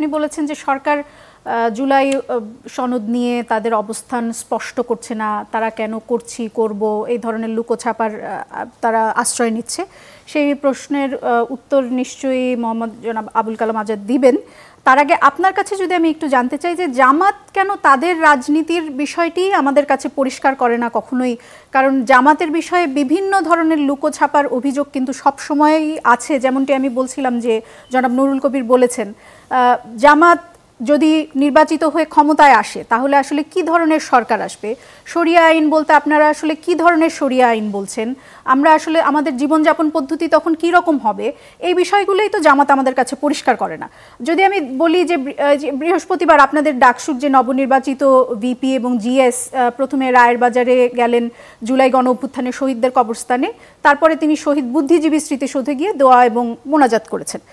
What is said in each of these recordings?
আপনি বলেছেন যে সরকার জুলাই সনদ নিয়ে তাদের অবস্থান স্পষ্ট করছে না, তারা কেন করব এই ধরনের লুকোছাপার তারা আশ্রয় নিচ্ছে। সেই প্রশ্নের উত্তর নিশ্চয়ই মোহাম্মদ জনাব আবুল কালাম আজাদ দিবেন। তার আগে আপনার কাছে যদি আমি একটু জানতে চাই যে জামাত কেন তাদের রাজনীতির বিষয়টি আমাদের কাছে পরিষ্কার করে না কখনোই, কারণ জামাতের বিষয়ে বিভিন্ন ধরনের লুকোছাপার অভিযোগ কিন্তু সবসময়ই আছে। যেমনটি আমি বলছিলাম যে জনাব নুরুল কবির বলেছেন জামাত যদি নির্বাচিত হয়ে ক্ষমতায় আসে তাহলে আসলে কি ধরনের সরকার আসবে, শরিয়া আইন বলতে আপনারা আসলে কি ধরনের শরিয়া আইন বলছেন, আমরা আসলে আমাদের জীবনযাপন পদ্ধতি তখন কি রকম হবে, এই বিষয়গুলোই তো জামাত আমাদের কাছে পরিষ্কার করে না। যদি আমি বলি যে বৃহস্পতিবার আপনাদের ডাকসুর যে নবনির্বাচিত ভিপি এবং জিএস প্রথমে রায়ের বাজারে গেলেন জুলাই গণ অভ্যুত্থানে শহীদদের কবরস্থানে, তারপরে তিনি শহীদ বুদ্ধিজীবী স্মৃতিসৌধে গিয়ে দোয়া এবং মোনাজাত করেছেন।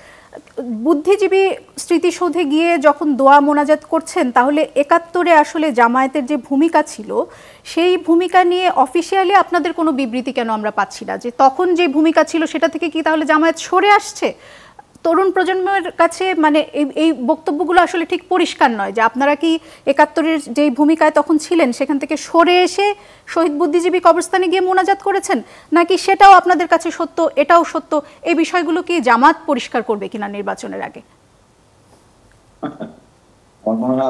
বুদ্ধিজীবী স্মৃতিসৌধে গিয়ে যখন দোয়া মোনাজাত করছেন তাহলে ৭১-এ আসলে জামায়াতের যে ভূমিকা ছিল সেই ভূমিকা নিয়ে অফিসিয়ালি আপনাদের কোনো বিবৃতি কেন আমরা পাচ্ছি না, যে তখন যে ভূমিকা ছিল সেটা থেকে কি তাহলে জামায়াত সরে আসছে? তরুণ প্রজন্মের কাছে মানে এই বক্তব্যগুলো আসলে ঠিক পরিষ্কার নয় যে আপনারা কি ৭১-এর যেই ভূমিকায় তখন ছিলেন সেখান থেকে সরে এসে শহীদ বুদ্ধিজীবী কবরস্থানে গিয়ে মোনাজাত করেছেন, নাকি সেটাও আপনাদের কাছে সত্য এটাও সত্য? এই বিষয়গুলো কি জামাত পরিষ্কার করবে কিনা নির্বাচনের আগে?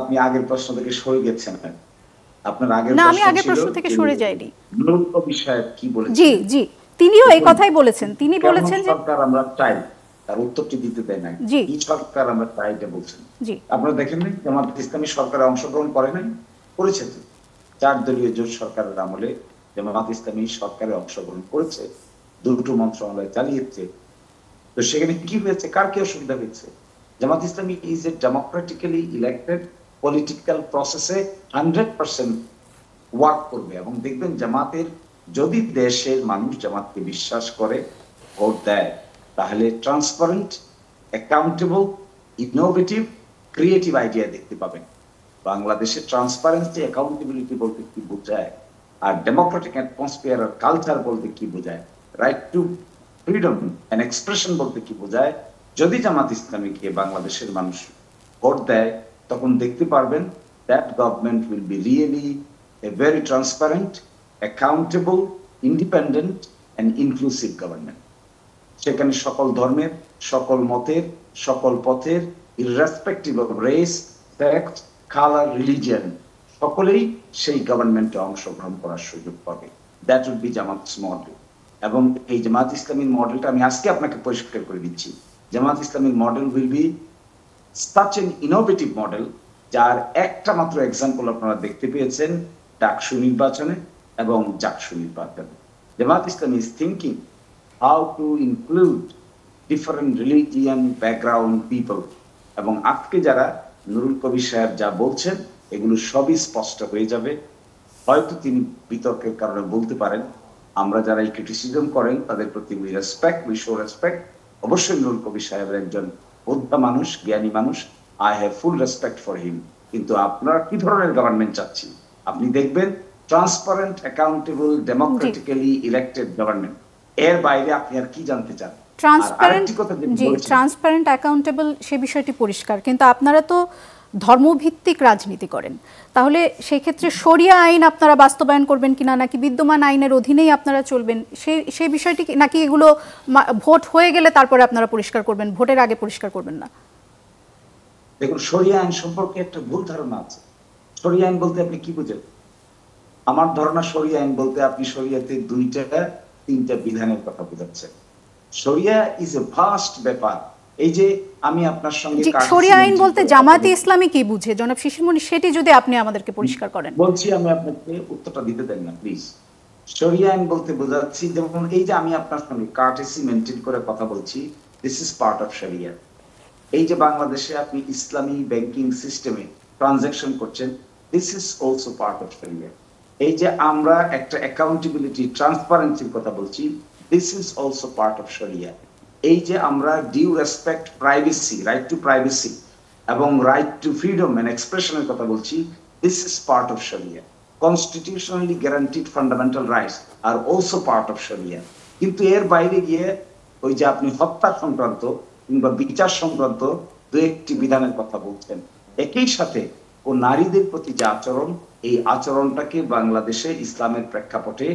আপনি আগের প্রশ্ন থেকে সরে গেছেন। আপনার আগের না, আমি আগের প্রশ্ন থেকে সরে যাইনি। নুরুল কবির সাহেব কি বলেছেন? জি জি, তিনিও এই কথাই বলেছেন। তিনি বলেছেন যে সরকার আমরা চাই, তার উত্তরটি দিতে দেয় না। কি সরকার আমরা চাই এটা বলছেন। আপনারা দেখেন না জামাত ইসলামী সরকারে অংশগ্রহণ করে নাই? করেছে তো। 4 দলীয় জোট সরকারের আমলে জামাত ইসলামী সরকারে অংশগ্রহণ করেছে, দুটো মন্ত্রণালয় চালিয়েছে। তো সেখানে কি হয়েছে, কার কি অসুবিধা হয়েছে? Jamaat Islami is a democratically elected political প্রসেসে 100% ওয়ার্ক করবে। এবং দেখবেন জামাতের যদি দেশের মানুষ জামাতকে বিশ্বাস করে ভোট দেয় তাহলে transparent, accountable, innovative, creative idea দেখতে পাবেন। বাংলাদেশের ট্রান্সপারেন্সি, অ্যাকাউন্টেবিলিটি বলতে কি বোঝায়, আর ডেমোক্রেটিক অ্যাটমসফিয়ার আর কালচার বলতে কি বোঝায়, right to freedom and expression বলতে কি বোঝায়, যদি জামাত ইসলামীকে বাংলাদেশের মানুষ ভোট দেয় তখন দেখতে পারবেন that government will be really a very transparent, accountable, independent and inclusive government. সেখানে সকল ধর্মের, সকল মতের, সকল পথের, irrespective of race, sex, color, religion, সকলেই সেই গভর্নমেন্টে অংশগ্রহণ করার সুযোগ পাবে। That would be Jamaat's model. এবং এই জামাত ইসলামীর মডেলটা আমি আজকে আপনাকে পরিষ্কার করে দিচ্ছি। জামাত ইসলামীর model will be such an innovative model, যার একটা মাত্র এক্সাম্পল আপনারা দেখতে পেয়েছেন ডাকসু নির্বাচনে এবং জাকসু নির্বাচনে। Jamaat Islami is thinking how to include different religion background people, এবং আজকে যারা নুরুল কবির সাহেব যা বলছেন এগুলো সবই স্পষ্ট হয়ে যাবে। হয়তো তিনি বিতর্কের কারণে বলতে পারেন, আমরা যারা এই ক্রিটিসিজম করেন তাদের প্রতি উই শো রেসপেক্ট। অবশ্যই নুরুল কবির সাহেবের একজন বোদ্ধা মানুষ, জ্ঞানী মানুষ, I have full respect for him. কিন্তু আপনারা কি ধরনের গভর্নমেন্ট চাচ্ছি? আপনি দেখবেন transparent, accountable, democratically elected government. এর বাইরে আপনি আর কি জানতে চান? ট্রান্সপারেন্ট, অ্যাকাউন্টেবল সে বিষয়টি পরিষ্কার, কিন্তু আপনারা তো ধর্মভিত্তিক রাজনীতি করেন, তাহলে সেই ক্ষেত্রে শরিয়া আইন আপনারা বাস্তবায়ন করবেন কিনা, নাকি বিদ্যমান আইনের অধীনেই আপনারা চলবেন সেই বিষয়টি, নাকি এগুলো ভোট হয়ে গেলে তারপরে আপনারা পরিষ্কার করবেন, ভোটের আগে পরিষ্কার করবেন না? দেখুন, শরিয়া আইন সম্পর্কে একটা ভুল ধারণা আছে। শরিয়া আইন বলতে আপনি কি বুঝেন? আমার ধারণা শরিয়া আইন বলতে আপনি শরিয়াতে 2-3টা বিধানের কথা বোঝাচ্ছেন। শরিয়া ইজ এ ভাস্ট ব্যাপার। এই যে আমি আপনার সঙ্গে শরিয়া আইন বলতে জামাতে ইসলামী কি বুঝে জনাব শিশিরমণি, সেটি যদি আপনি আমাদেরকে পরিষ্কার করেন। বলছি, আমি আপনাকে উত্তরটা দিতে দেন না প্লিজ। শরিয়া আইন বলতে বোঝাচ্ছি যেমন এই যে আমি আপনার সঙ্গে কার্টেসি মেইনটেইন করে কথা বলছি, দিস ইজ পার্ট অফ শরিয়া। এই যে বাংলাদেশে আপনি ইসলামী ব্যাংকিং সিস্টেমে ট্রানজাকশন করছেন, this is also part of শরিয়া। এই যে আমরা একটা অ্যাকাউন্টেবিলিটি, ট্রান্সপারেন্সির কথা বলছি, this is also part of শরিয়া। এই যে আমরা due respect, privacy, right to privacy এবং রাইট টু ফ্রিডম এন্ড এক্সপ্রেশনের কথা বলছি, দিস ইজ পার্ট অফ শরিয়া। Constitutionally guaranteed fundamental rights are also part of শরিয়া। কিন্তু এর বাইরে গিয়ে ওই যে আপনি হত্যা সংক্রান্ত কিংবা বিচার সংক্রান্ত দু একটি বিধানের কথা বলছেন, একই সাথে ও নারীদের প্রতি যে আচরণ, এই আচরণটাকে বাংলাদেশে ইসলামের প্রেক্ষাপটে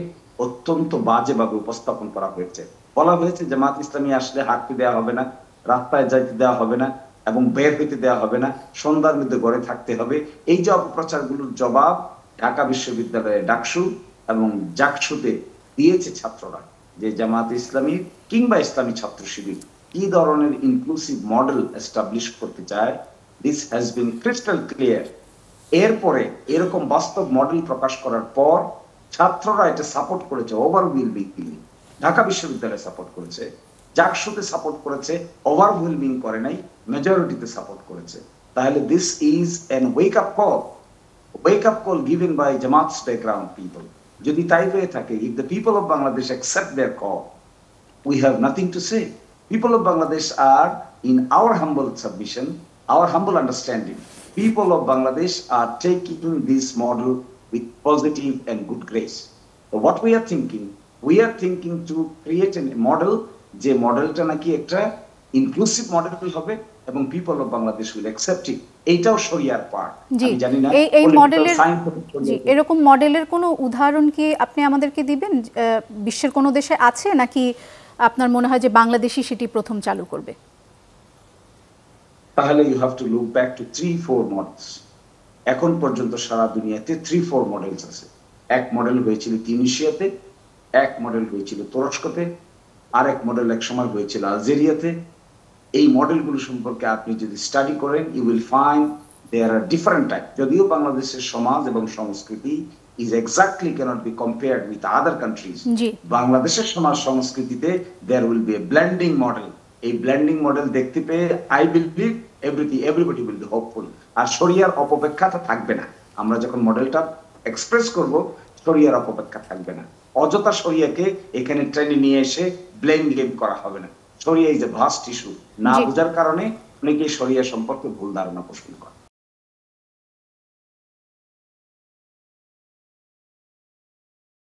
অত্যন্ত বাজেভাবে উপস্থাপন করা হয়েছে। বলা হয়েছে জামাত ইসলামী আসলে হাঁটতে দেওয়া হবে না, রাস্তায় যাইতে দেওয়া হবে না, এবং বের হইতে দেওয়া হবে না, সন্ধ্যার মধ্যে ঘরে থাকতে হবে। এই যে অপপ্রচারগুলোর জবাব ঢাকা বিশ্ববিদ্যালয়ে ডাকসু এবং জাকসুতে দিয়েছে ছাত্ররা, যে জামাত ইসলামী কিংবা ইসলামী ছাত্র শিবির কি ধরনের ইনক্লুসিভ মডেল এস্টাবলিশ করতে চায়, this has been crystal clear. এরপরে এরকম বাস্তব মডেল প্রকাশ করার পর ছাত্ররা এটা সাপোর্ট করেছে ওভারওয়েলমিংলি। ঢাকা বিশ্ববিদ্যালয়ে সাপোর্ট করেছে, জাকসুতে সাপোর্ট করেছে, ওভারওয়েলমিং করে নাই, মেজরিটিতে সাপোর্ট করেছে। তাহলে this is an wake up call given by Jamaat's background people. যদি তাই হয়ে থাকে, if the people of Bangladesh accept their call, we have nothing to say. People of Bangladesh are, in our humble submission, our humble understanding, people of Bangladesh are taking this model with positive and good grace. So what we are thinking to create a model, যে মডেলটা নাকি একটা inclusive model হবে এবং people of Bangladesh will accept it. এইটাও শরিয়ার part. আমি জানি না এই মডেলের, এরকম মডেলের কোনো উদাহরণ কি আপনি আমাদেরকে দিবেন? বিশ্বের কোনো দেশে আছে নাকি আপনার মনে হয় যে বাংলাদেশই সেটি প্রথম চালু করবে? তাহলে you have to look back to 3-4 models. এখন পর্যন্ত সারা দুনিয়াতে 3-4 মডেলস আছে। এক মডেল হয়েছিল তিউনিসিয়াতে, এক মডেল হয়েছিল তুরস্কতে, আরেক মডেল এক সময় হয়েছিল আলজেরিয়াতে। এই মডেলগুলো সম্পর্কে আপনি যদি স্টাডি করেন, you will find there are different type. যদিও বাংলাদেশের সমাজ এবং সংস্কৃতি is exactly cannot be compared with other countries. বাংলাদেশের সমাজ সংস্কৃতিতে there will be a blending model. এই ব্লেন্ডিং মডেল দেখতে পেয়ে I believe everybody will be hopeful. আর শরিয়ার অপব্যাখ্যাটা থাকবে না। আমরা যখন মডেলটা এক্সপ্রেস করব, শরিয়ার অপব্যাখ্যা থাকবে না। অযথা শরিয়াকে এখানে ট্রেনে নিয়ে এসে ব্লেম গেম করা হবে না। শরিয়া ইজ এ ভাস্ট ইস্যু। না বোঝার কারণে অনেকে শরিয়া সম্পর্কে ভুল ধারণা পোষণ করে।